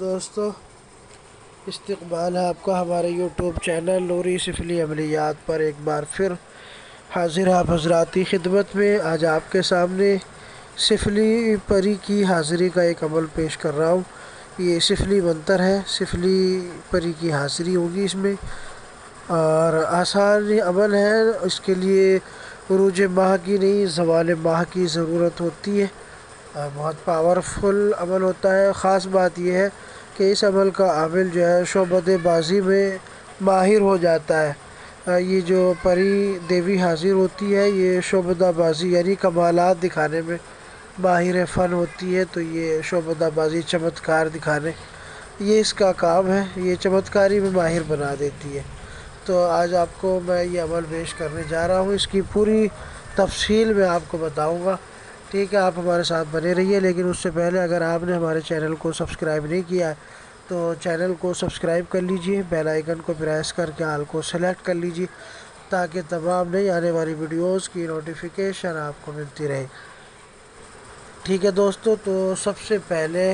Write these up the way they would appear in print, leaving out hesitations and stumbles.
دوستو، استقبال ہے آپ کا ہمارے یوٹیوب چینل نوری سفلی عملیات پر۔ ایک بار پھر حاضر آپ حضرات کی خدمت میں آج آپ کے سامنے سفلی پری کی حاضری کا ایک عمل پیش کر رہا ہوں۔ یہ سفلی منتر ہے، سفلی پری کی حاضری ہوگی اس میں، اور آسان عمل ہے۔ اس کے لیے عروج ماہ کی نہیں، زوال ماہ کی ضرورت ہوتی ہے۔ بہت پاورفل عمل ہوتا ہے۔ خاص بات یہ ہے کہ اس عمل کا عامل جو ہے شعبدِ بازی میں ماہر ہو جاتا ہے۔ یہ جو پری دیوی حاضر ہوتی ہے یہ شعبدہ بازی یعنی کمالات دکھانے میں ماہر فن ہوتی ہے، تو یہ شعبدہ بازی چمتکار دکھانے یہ اس کا کام ہے، یہ چمتکاری میں ماہر بنا دیتی ہے۔ تو آج آپ کو میں یہ عمل پیش کرنے جا رہا ہوں، اس کی پوری تفصیل میں آپ کو بتاؤں گا۔ ٹھیک ہے، آپ ہمارے ساتھ بنے رہیے، لیکن اس سے پہلے اگر آپ نے ہمارے چینل کو سبسکرائب نہیں کیا ہے تو چینل کو سبسکرائب کر لیجئے، بیل آئیکن کو پریس کر کے آل کو سلیکٹ کر لیجئے تاکہ تمام نئی آنے والی ویڈیوز کی نوٹیفیکیشن آپ کو ملتی رہے۔ ٹھیک ہے دوستو، تو سب سے پہلے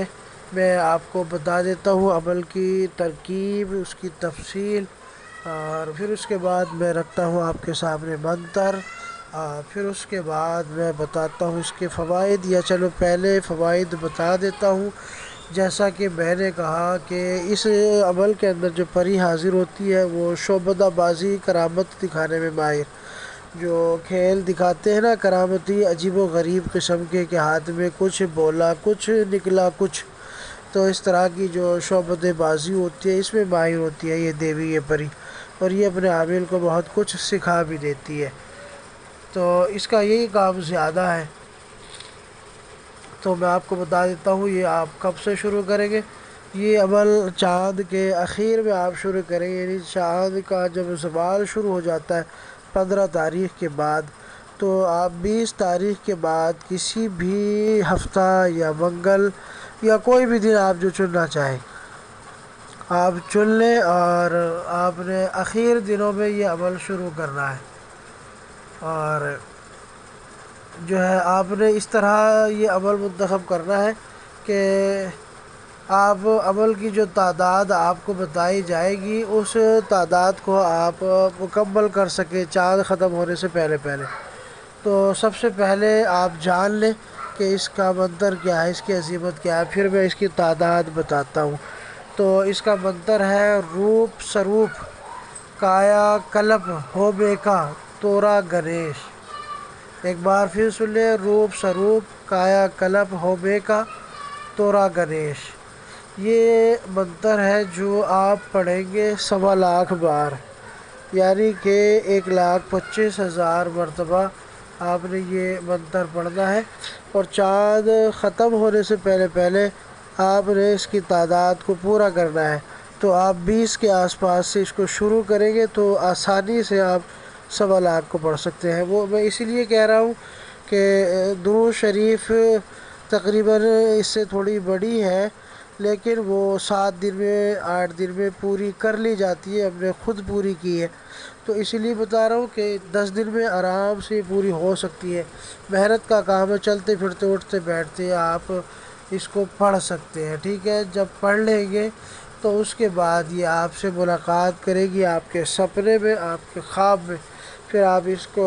میں آپ کو بتا دیتا ہوں عمل کی ترکیب، اس کی تفصیل، اور پھر اس کے بعد میں رکھتا ہوں آپ کے سامنے منتر، پھر اس کے بعد میں بتاتا ہوں اس کے فوائد، یا چلو پہلے فوائد بتا دیتا ہوں۔ جیسا کہ میں نے کہا کہ اس عمل کے اندر جو پری حاضر ہوتی ہے وہ شعبدہ بازی کرامت دکھانے میں ماہر، جو کھیل دکھاتے ہیں نا کرامتی، عجیب و غریب قسم کے، کہ ہاتھ میں کچھ بولا کچھ نکلا کچھ، تو اس طرح کی جو شعبدہ بازی ہوتی ہے اس میں ماہر ہوتی ہے یہ دیوی، یہ پری، اور یہ اپنے عامل کو بہت کچھ سکھا بھی دیتی ہے، تو اس کا یہی کام زیادہ ہے۔ تو میں آپ کو بتا دیتا ہوں یہ آپ کب سے شروع کریں گے۔ یہ عمل چاند کے اخیر میں آپ شروع کریں گے، یعنی چاند کا جب زوال شروع ہو جاتا ہے 15 تاریخ کے بعد، تو آپ 20 تاریخ کے بعد کسی بھی ہفتہ یا منگل یا کوئی بھی دن آپ جو چننا چاہیں آپ چن لیں، اور آپ نے اخیر دنوں میں یہ عمل شروع کرنا ہے، اور جو ہے آپ نے اس طرح یہ عمل منتخب کرنا ہے کہ آپ عمل کی جو تعداد آپ کو بتائی جائے گی اس تعداد کو آپ مکمل کر سکیں چاند ختم ہونے سے پہلے پہلے۔ تو سب سے پہلے آپ جان لیں کہ اس کا منتر کیا ہے، اس کی عظمت کیا ہے، پھر میں اس کی تعداد بتاتا ہوں۔ تو اس کا منتر ہے روپ سروپ کایا کلپ ہومیکا تورا گنیش۔ ایک بار پھر سن لیں، روپ سروپ کایا کلپ ہومیکا تورا گنیش۔ یہ منتر ہے جو آپ پڑھیں گے 1.25 بار، یعنی کہ 1,25,000 مرتبہ آپ نے یہ منتر پڑھنا ہے، اور چاند ختم ہونے سے پہلے پہلے آپ نے اس کی تعداد کو پورا کرنا ہے۔ تو آپ 20 کے آس پاس سے اس کو شروع کریں گے تو آسانی سے آپ 1.25 کو پڑھ سکتے ہیں۔ وہ میں اسی لیے کہہ رہا ہوں کہ درود شریف تقریباً اس سے تھوڑی بڑی ہے، لیکن وہ 7 دن میں 8 دن میں پوری کر لی جاتی ہے، ہم نے خود پوری کی ہے، تو اسی لیے بتا رہا ہوں کہ 10 دن میں آرام سے پوری ہو سکتی ہے۔ محنت کا کام ہے، چلتے پھرتے اٹھتے بیٹھتے آپ اس کو پڑھ سکتے ہیں۔ ٹھیک ہے، جب پڑھ لیں گے تو اس کے بعد یہ آپ سے ملاقات کرے گی آپ کے سپنے میں، آپ کے خواب میں، پھر آپ اس کو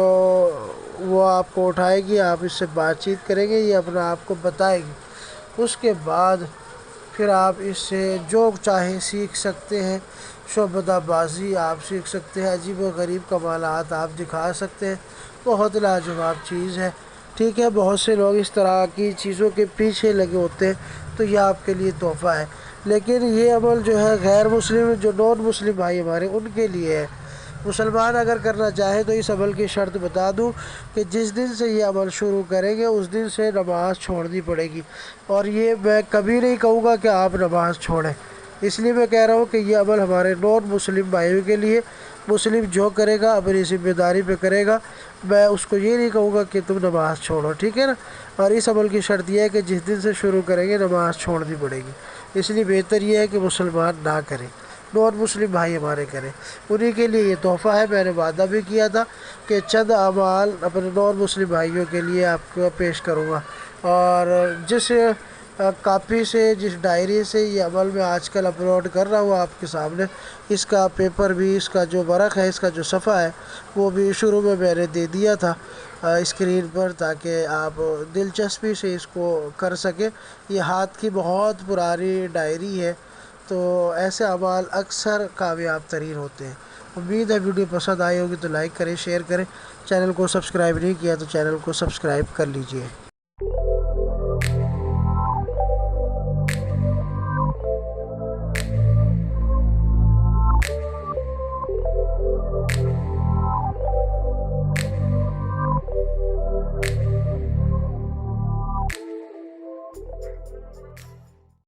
وہ آپ کو اٹھائے گی، آپ اس سے بات چیت کریں گے، یہ اپنا آپ کو بتائے گی۔ اس کے بعد پھر آپ اس سے جو چاہیں سیکھ سکتے ہیں، شعبدہ بازی آپ سیکھ سکتے ہیں، عجیب و غریب کمالات آپ دکھا سکتے ہیں، بہت لاجواب چیز ہے۔ ٹھیک ہے، بہت سے لوگ اس طرح کی چیزوں کے پیچھے لگے ہوتے ہیں، تو یہ آپ کے لیے تحفہ ہے، لیکن یہ عمل جو ہے غیر مسلم، جو نان مسلم بھائی ہمارے، ان کے لیے ہے۔ مسلمان اگر کرنا چاہے تو اس عمل کی شرط بتا دوں کہ جس دن سے یہ عمل شروع کریں گے اس دن سے نماز چھوڑنی پڑے گی، اور یہ میں کبھی نہیں کہوں گا کہ آپ نماز چھوڑیں، اس لیے میں کہہ رہا ہوں کہ یہ عمل ہمارے نان مسلم بھائیوں کے لیے، مسلم جو کرے گا اپنی ذمہ داری پہ کرے گا، میں اس کو یہ نہیں کہوں گا کہ تم نماز چھوڑو، ٹھیک ہے نا۔ اور اس عمل کی شرط یہ ہے کہ جس دن سے شروع کریں گے نماز چھوڑنی پڑے گی، اس لیے بہتر یہ ہے کہ مسلمان نہ کریں، نان مسلم بھائی ہمارے کریں، انہی کے لیے یہ تحفہ ہے۔ میں نے وعدہ بھی کیا تھا کہ چند اعمال اپنے نان مسلم بھائیوں کے لیے آپ کو پیش کروں گا، اور جس کاپی سے، جس ڈائری سے یہ عمل میں آج کل اپلوڈ کر رہا ہوں آپ کے سامنے، اس کا پیپر بھی، اس کا جو ورق ہے، اس کا جو صفحہ ہے وہ بھی شروع میں نے دے دیا تھا اسکرین پر، تاکہ آپ دلچسپی سے اس کو کر سکیں۔ یہ ہاتھ کی بہت پرانی ڈائری ہے، تو ایسے اعمال اکثر کامیاب ترین ہوتے ہیں۔ امید ہے ویڈیو پسند آئی ہوگی تو لائک کریں، شیئر کریں۔ چینل کو سبسکرائب نہیں کیا تو چینل کو سبسکرائب کر لیجئے۔